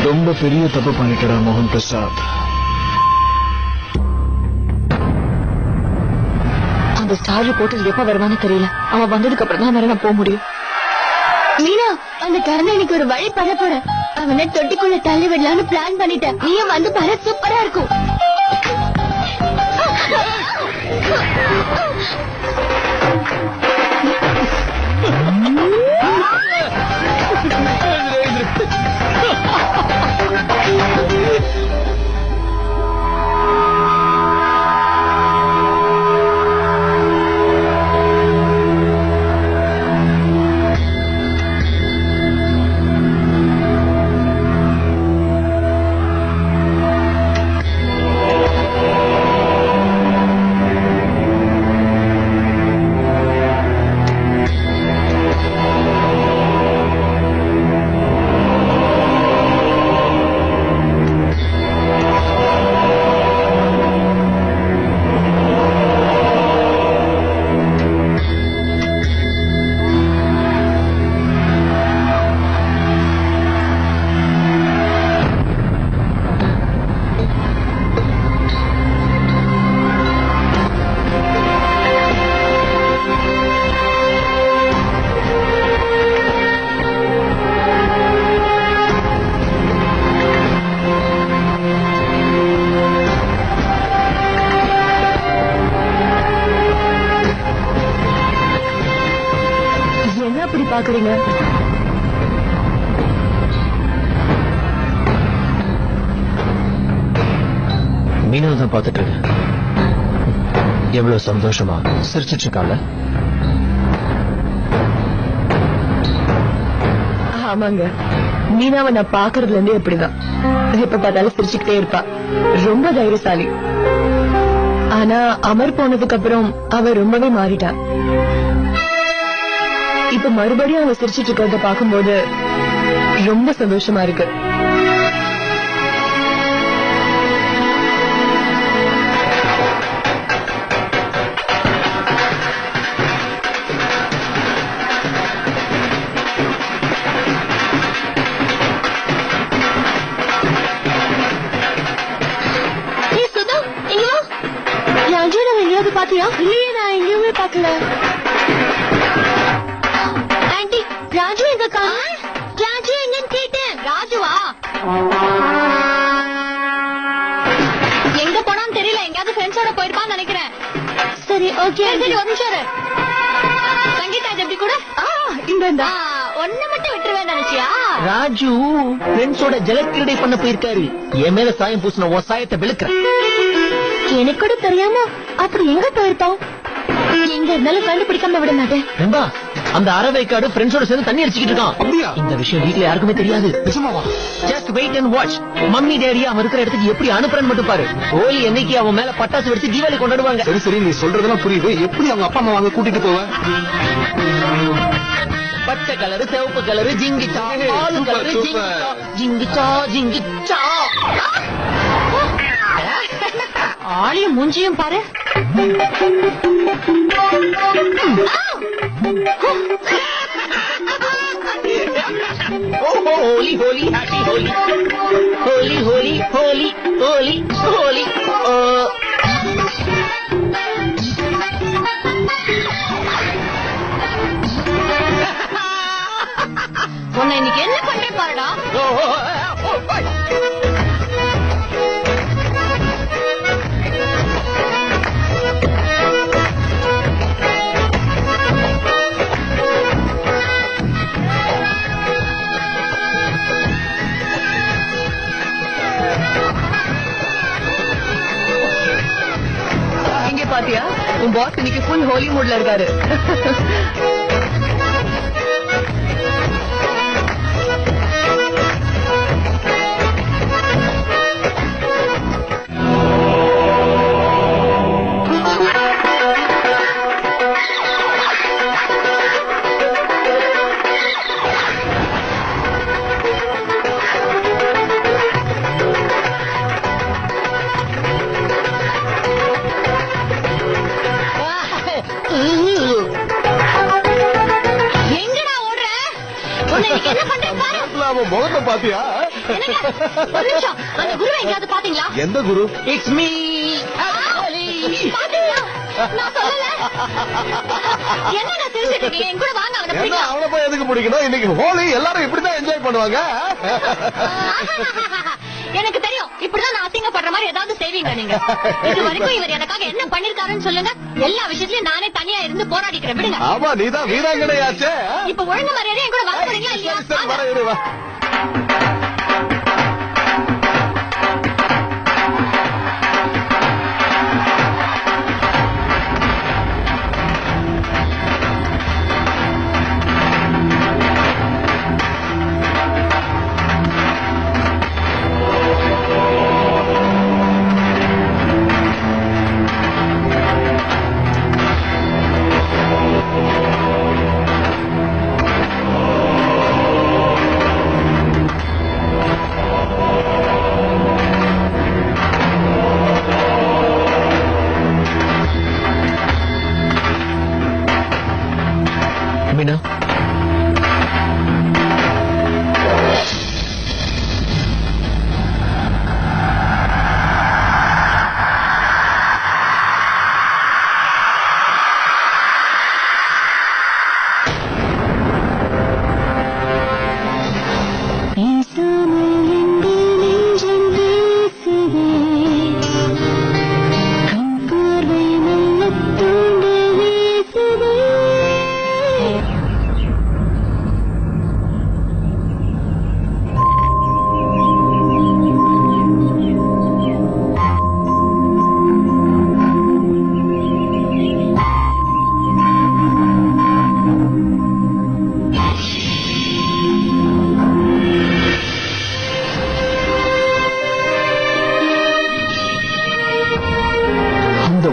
ரொம்ப பெரிய தப்பு பண்ணிட்டடா மோகன் பிரசாத். அந்த ஸ்டார் ரிப்போர்ட்டர் எப்ப வருவான்னு தெரியல. அவன் வந்ததுக்கு அப்புறம் தான் வேற நான் போக முடியும். மீனா, அந்த கரண்ட் எனக்கு ஒரு வழி பண்ண போற. அவனை தொட்டிக்குள்ள தள்ளி விடலான்னு பிளான் பண்ணிட்டேன். நீயும் வந்து பாரு, சூப்பரா இருக்கும். பாக்குறீங்க? மீனா தான் பாத்துட்டு இருக்கேன். எவ்வளவு சந்தோஷமா சிரிச்சிட்டு இருக்காங்க. ஆமாங்க, மீனாவை நான் பாக்குறதுல இருந்தே எப்படிதான் எப்ப பார்த்தாலும் சிரிச்சுக்கிட்டே இருப்பா. ரொம்ப தைரியசாலி. ஆனா அமர் போனதுக்கு அப்புறம் அவ ரொம்பவே மாறிட்டா. இப்ப மறுபடியும் அவங்க சிரிச்சிட்டு இருக்கிறத பாக்கும்போது ரொம்ப சந்தோஷமா இருக்கு. எங்கேயாவது பாத்தியா? இல்லையே, நான் எங்கேயுமே பாக்கல. ஆண்டி, ராஜு எங்க? ராஜு எங்கன்னு கேட்டேன். ராஜுவா எங்க போனான்னு தெரியல. எங்கயாவது ஃப்ரெண்ட்ஸோட போயிருப்பான்னு நினைக்கிறேன். சரி, ஓகே. சரி, ஒரு நிமிஷம். சங்கீதா எப்படி கூட இந்த ஒண்ணு மட்டும் விட்டுருவேன் நினைச்சியா? ராஜு ஃப்ரெண்ட்ஸோட ஜலக்கிரடை பண்ண போயிருக்காரு. என் மேல சாயம் பூசின ஓ சாயத்தை விழுக்கிறேன். எனக்கு கூட தெரியாம அப்படி எங்க போயிருப்பான்? எங்க இருந்தாலும் கண்டுபிடிக்காம விட மாட்டேன். அந்த அரவைக்காடு ஃப்ரெண்ட்ஸோட சேர்ந்து தண்ணி அடிச்சுக்கிட்டு இருக்கான். இந்த விஷயம் வீட்டுல யாருக்குமே தெரியாது. Just wait and watch. Mummy daddy அவன் இருக்கிற இடத்துக்கு எப்படி அனுப்புறன்னு மட்டும் பாரு. ஹோலி என்னைக்கு அவன் மேல பட்டாசு வெடிச்சு தீபாவளி கொண்டாடுவாங்க. சரி சரி, நீ சொல்றதெல்லாம் புரியுது. எப்படி அவங்க அப்பா அம்மா வாங்க கூட்டிட்டு போவ? பச்சை கலரு, சிவப்பு கலரு, ஜிங்கிச்சா, பால் கலரு, ஜிங்கிச்சா ஜிங்கிச்சா. ஆளையும் மூஞ்சியும் பாரு. ஹோலி ஹோலி ஹாப்பி ஹோலி ஹோலி ஹோலி ஹோலி ஹோலி ஹோலி. உன்னை இன்னைக்கு என்ன பண்றேன் பாருடா. இங்க பாத்தியா, உன் பாஸ் இன்னைக்கு ஃபுல் ஹோலி மூட்ல இருக்காரு. எங்கடா ஓடுற? உன்னை இன்னைக்கு என்ன பண்றேன் பாரு. அவன் முகத்தை பாத்தியா? என்னங்க? ஒரு நிமிஷம். அந்த குருவை எங்கேயாவது பாத்தீங்களா? எந்த குரு? It's me. பாத்தீங்களா? நான் சொல்லல. என்னடா தெரிஞ்சுட்டு இருக்கீங்க? என் கூட வாங்க, அவனை என்ன பிடிக்கலாம். அவனை போய் எதுக்கு பிடிக்கணும்? இன்னைக்கு ஹோலி எல்லாரும் இப்படிதான் என்ஜாய் பண்ணுவாங்க. எனக்கு தெரியும், இப்படிதான் நான் அசிங்கப்படுற மாதிரி ஏதாவது செய்வீங்க நீங்க. இது வரைக்கும் இவர் எனக்காக என்ன பண்ணிருக்காருன்னு சொல்லுங்க. எல்லா விஷயத்திலயும் நானே தனியா இருந்து போராடிக்கிறேன். விடுங்க. ஆமா, நீதான் வீராங்கனையாச்சே. இப்ப ஒழுங்கு மரியாதை என் கூட வர போறீங்களா இல்லையா? சரி, வர இரு, வா. மீனா,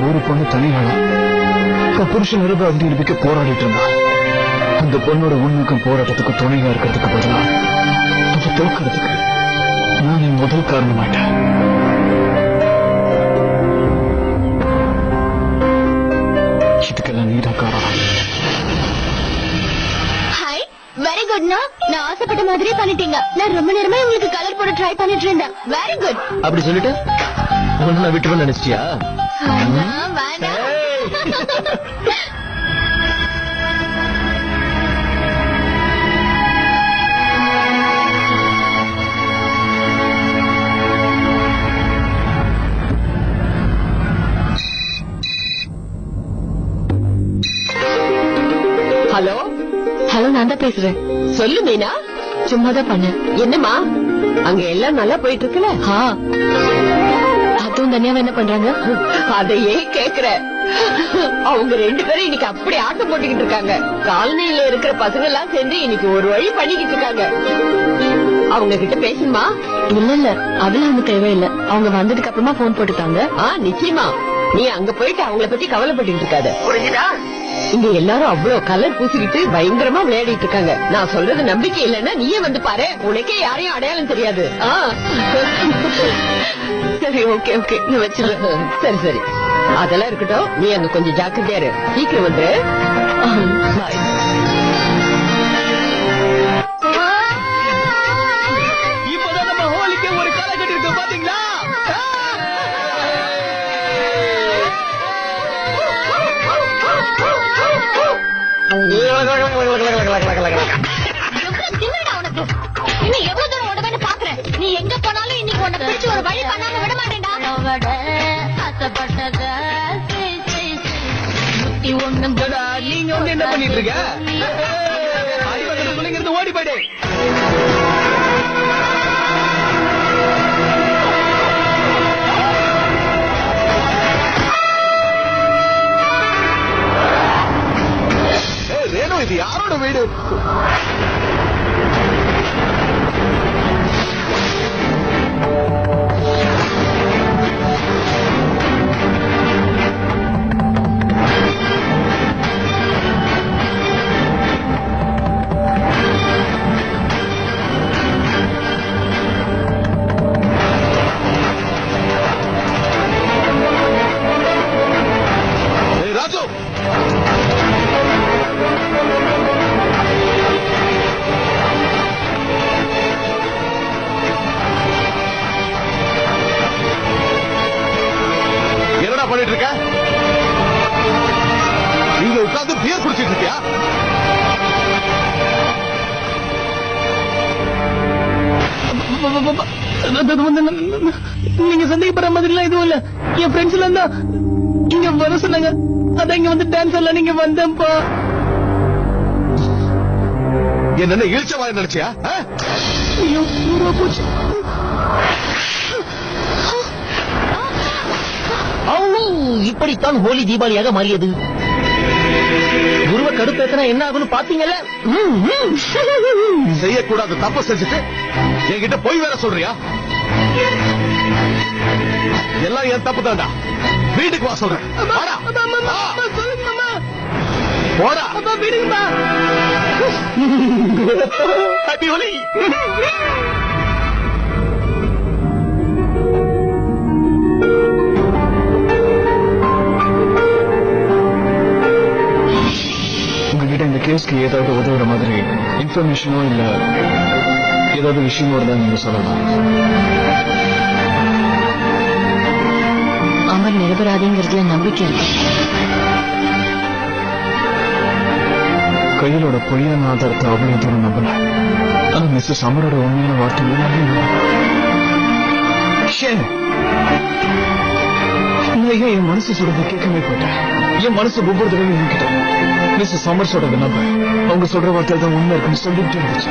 ஒரு பொண்ணு தனியாளா புருஷன் அப்படி இருக்க போராடிட்டு இருந்தா. அந்த பொண்ணோட உண்மைக்கும் போராட்டத்துக்கு துணையா இருக்கிறதுக்கு பதிலா அதை தோக்கிறதுக்கு நான் என் முதல் காரணமாயிட்டேன். இதுக்கெல்லாம் நீதான் காரணம். ஹாய், வெரி குட்னா. நான் ஆசைப்பட்ட மாதிரியே பண்ணிட்டீங்க. நான் ரொம்ப நேரமா உங்களுக்கு கலர் போட ட்ரை பண்ணிட்டு இருந்தேன். Very good. அப்படி சொல்லிட்டு ஒன்னு விட்டுருன்னு நினைச்சிட்டியா? ஹலோ ஹலோ, நான் தான் பேசுறேன். சொல்லு மீனா. சும்மாதான் பண்ணேன். என்னம்மா, அங்க எல்லாம் நல்லா போயிட்டு இருக்குல்ல? அதுவும் தனியாவ என்ன பண்றாங்க? அதையே கேக்குற. அவங்க 2 பேரும் இன்னைக்கு அப்படி ஆட்டம் போட்டுக்கிட்டு இருக்காங்க. காலனியில இருக்கிற பசங்க எல்லாம் சேர்ந்து இன்னைக்கு ஒரு வழி பண்ணிக்கிட்டு இருக்காங்க. அவங்க கிட்ட பேசணுமா? இல்ல அதெல்லாம் ஒண்ணு தேவையில்லை. அவங்க வந்ததுக்கு அப்புறமா போன் போட்டுட்டாங்க. நிச்சயமா நீ அங்க போயிட்டு அவங்கள பத்தி கவலைப்பட்டு இருக்காத. புரியுதா? இங்க எல்லாரும் அவ்வளவு கலர் பூசிக்கிட்டு பயங்கரமா விளையாடிட்டு இருக்காங்க. நான் சொல்றது நம்பிக்கை இல்லைன்னா நீயே வந்து பாரு, உனக்கே யாரையும் அடையாளம் தெரியாது. சரி ஓகே ஓகே நீ வச்சிரு. சரி சரி அதெல்லாம் இருக்கட்டும், நீ அங்க கொஞ்சம் ஜாக்கிரதையா இரு. சீக்கிரம் வந்து இப்பதான் நம்ம ஹோலிக்கு ஒரு களை கட்டி இருக்கு பாத்தீங்களா? இன்னும் எவ்வளவு தூரம் ஓடுவேன்னு பாக்குறேன். நீ எங்க போனாலும் இன்னைக்கு உன்னை பிடிச்சு ஒரு வழி பண்ணாம விட மாட்டேன்டா. நீங்க வந்து என்ன பண்ணிட்டு இருக்க? அடிபட்டதுக்குள்ள ஓடி போயிடு. ரேணு, இது யாரோட வீடு? ராஜு, என்னடா பண்ணிட்டு இருக்க? நீங்க உட்கார்ந்து பியர் குடிச்சிட்டு இருக்கியா? நீங்க சந்தேகப்படுற மாதிரி எல்லாம் எதுவும் இல்ல. என் ஃப்ரெண்ட்ஸ் எல்லாம் தான் இங்க வர சொன்னாங்க. அதான் இங்க வந்து டான்ஸ் எல்லாம் நீங்க வந்தப்பா. என்ன இழிச்ச வாய் நினைச்சியா? ஐயோ போச்சு. இப்படித்தான் ஹோலி தீபாவளியாக மாறியது. குருவ கடுப்பேத்தனா என்ன ஆகும்னு பாத்தீங்கல்ல? செய்யக்கூடாது தப்பு செஞ்சுட்டு என்கிட்ட போய் வேற சொல்றியா? எல்லாம் என் தப்பு தான்டா. வீட்டுக்கு வா சொல்றேன். போடா. ஹாப்பி ஹோலி. உங்ககிட்ட இந்த கேஸ்க்கு ஏதாவது உதவுற மாதிரி இன்ஃபர்மேஷனோ இல்ல ஏதாவது விஷயமோ இருந்தா நீங்க சொல்லலாம். அமர் நிரபராதிங்கிறதுல நம்பிக்கை இருக்கு. கையிலோட பொய்யான ஆதாரத்தை அவ்வளவு தூரம் நம்பல. ஆனா மிஸ்ஸஸ் அமரோட உண்மையான வார்த்தை என் மனசு சொல்றத கேட்கவே போட்டேன். என் மனசு ஒவ்வொரு தடவையும் என்கிட்ட மிஸ்ஸஸ் அமர்ஸோட நம்பர் அவங்க சொல்ற வார்த்தை தான் உண்மை இருக்குன்னு சொல்லிட்டு இருந்துச்சு.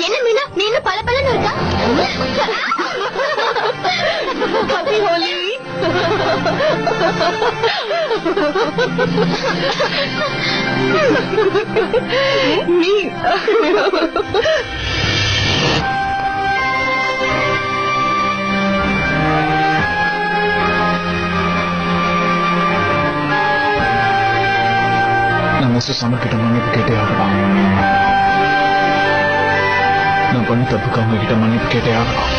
என்ன மீனா, நீ இன்னும் பல பலன்னு இருக்கா? ஹாப்பி ஹோலி. நீ நான் மிஸ்ஸஸ் அமர் கிட்ட மன்னிப்பு கேட்டே ஆகலாம். நான் பண்ண தப்புக்கு அவங்க கிட்ட மன்னிப்பு கேட்டே ஆகலாம்.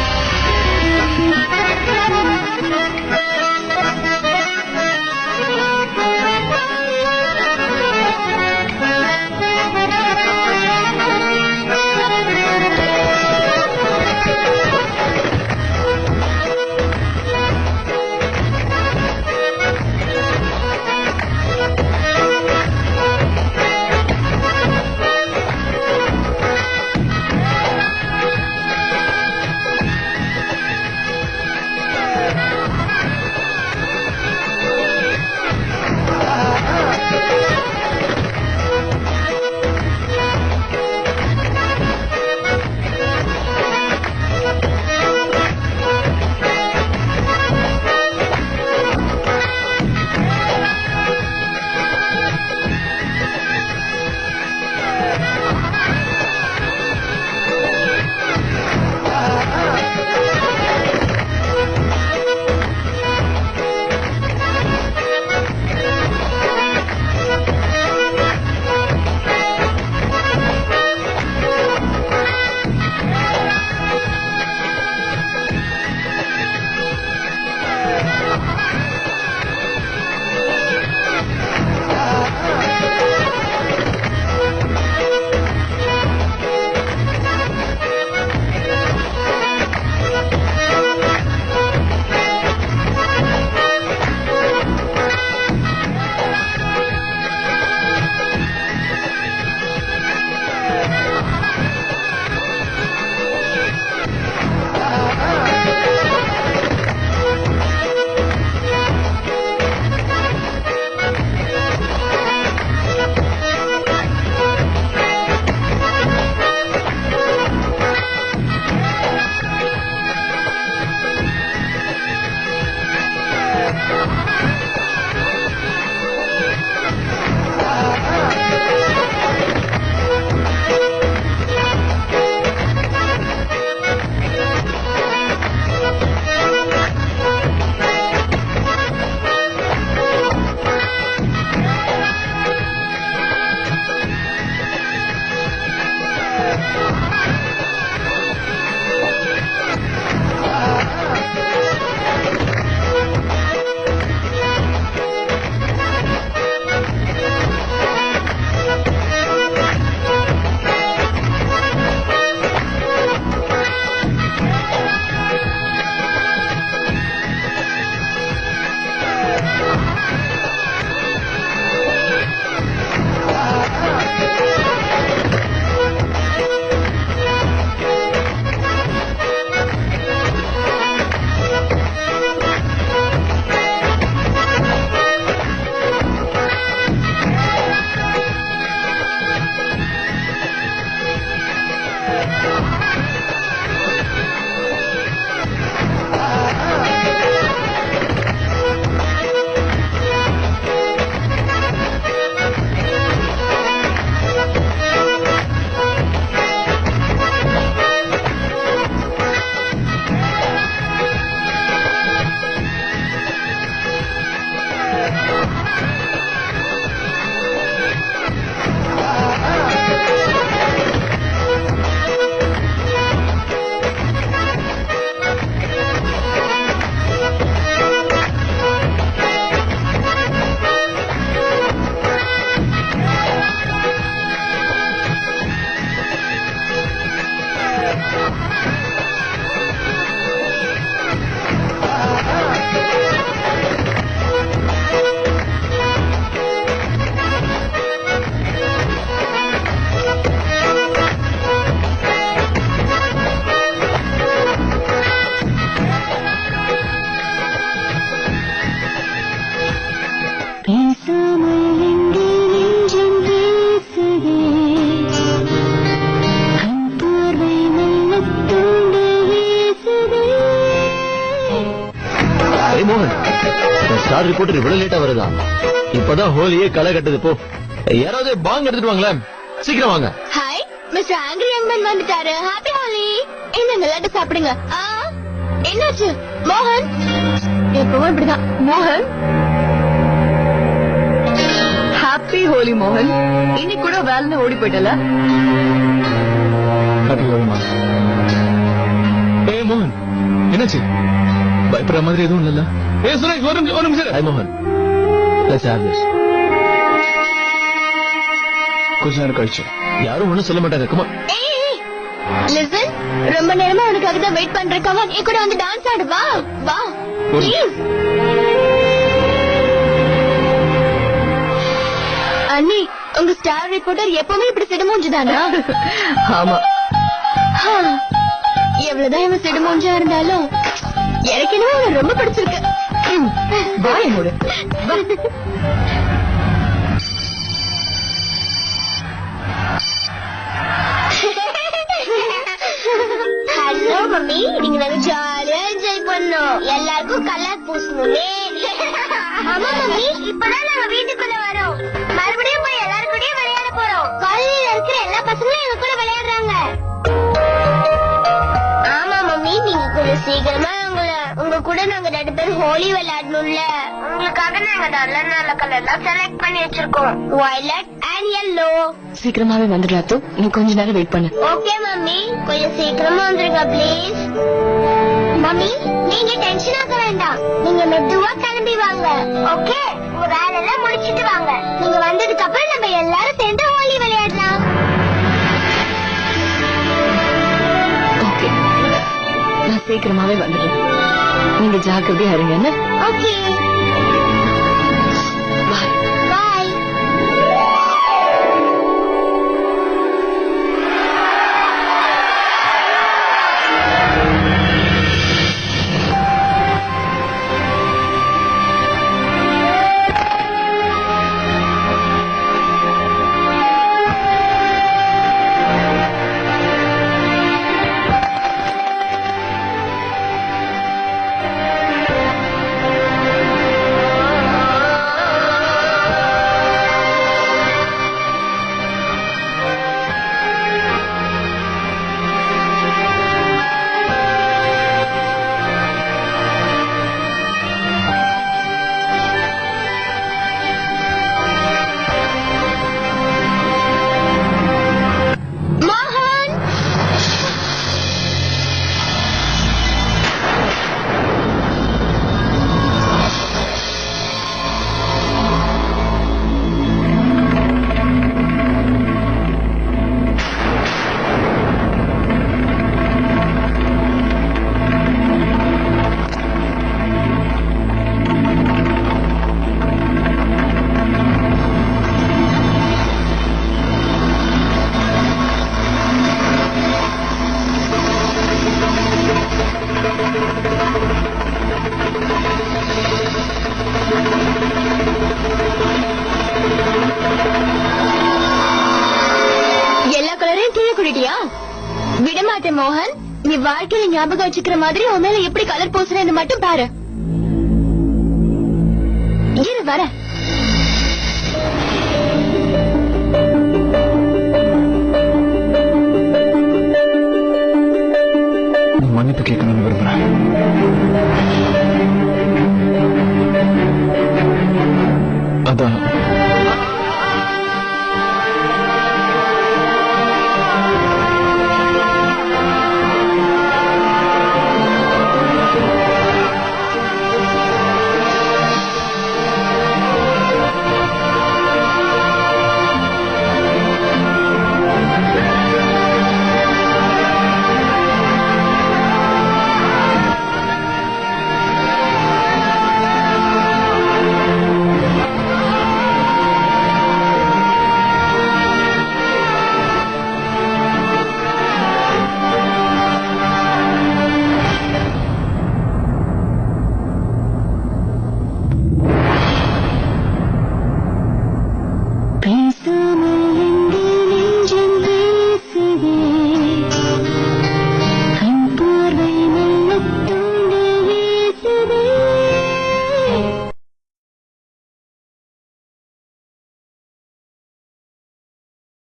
மோகன், ஸ்டார் ரிப்போர்ட்டர் இவ்வளவு லேட்டா வருதா? இப்பதான் ஹோலியே களை கட்டுது. போ, யாராவது பாங்க எடுத்துட்டு வாங்களேன், சீக்கிரம் வாங்க. Hi, mister angry young man வந்துட்டாரு. ஹாப்பி ஹோலி. என்னங்க லட்டு சாப்பிடுங்க. என்னாச்சு மோகன்? எப்பவும் இப்படிதான். மோகன், ஹாப்பி ஹோலி மோகன். இன்னைக்கு கூட வேலை ஓடி போயிட்டல. ஹாப்பி ஹோலிமா. ஏய் மோகன், என்னாச்சு? பயப்படுற மாதிரி எதுவும் இல்லல்ல? ஏய் சுரேஷ், ஒரு நிமிஷம். ஹாய் மோகன், let's have this. கொஞ்ச நேரம் கழிச்சு யாரும் ஒண்ணும் சொல்ல மாட்டாங்க. கமா, லிசன், ரொம்ப நேரமா உனக்காக தான் வெயிட் பண்றேன். கமான், நீ கூட வந்து டான்ஸ் ஆடு. வா வா ப்ளீஸ். அண்ணி, உங்க ஸ்டார் ரிப்போர்ட்டர் எப்பவுமே இப்படி சிடுமூஞ்சுதானா? ஆமா. எவ்வளவுதான் இவன் சிடுமூஞ்சா இருந்தாலும் எனக்கு என்னவோ அவனை ரொம்ப பிடிச்சிருக்கு. பாய் மூடு. ஹலோ மம்மி, நீங்க நாங்க ஜாலியா என்ஜாய் பண்ணோம். எல்லாருக்கும் கலர் பூசணுமே. ஆமா மம்மி, இப்பதான் நாங்க வீட்டுக்குள்ள வரோம். மறுபடியும் போய் எல்லாரும் கூடயும் விளையாட போறோம். காலையில இருக்கிற எல்லா பசங்களும் எங்க கூட விளையாடுறாங்க. ஆமா மம்மி, நீங்க கொஞ்சம் சீக்கிரமா உங்க கூட நாங்க 2 பேரும் ஹோலி விளையாடணும்ல. உங்களுக்காக நாங்க நல்ல நல்ல கலர்லாம் செலக்ட் பண்ணி வச்சிருக்கோம். Violet and yellow. சீக்கிரமாவே வந்துடுறாத்து. நீ கொஞ்ச நேரம் வெயிட் பண்ணு. ஓகே மம்மி, கொஞ்சம் சீக்கிரமா வந்துருங்க ப்ளீஸ். மம்மி, நீங்க டென்ஷன் ஆக வேண்டாம். நீங்க மெதுவா கிளம்பி வாங்க. ஓகே, உங்க வேலையெல்லாம் முடிச்சிட்டு வாங்க. நீங்க வந்ததுக்கு அப்புறம் நம்ம எல்லாரும் சேர்ந்து ஹோலி விளையாடலாம். ஓகே, நான் சீக்கிரமாவே வந்துடுறேன். நீங்க ஜாக்கிரதையா இருங்க. என்ன? ஓகே, பாய். பாய். விடமாட்டேன் மோகன். நீ வாழ்க்கையில ஞாபகம் வச்சுக்கிற மாதிரி உன் மேல எப்படி கலர் பூசுறேன்னு மட்டும் பாரு. இரு வர. மன்னிப்பு கேட்கணும்னு விரும்புறேன்.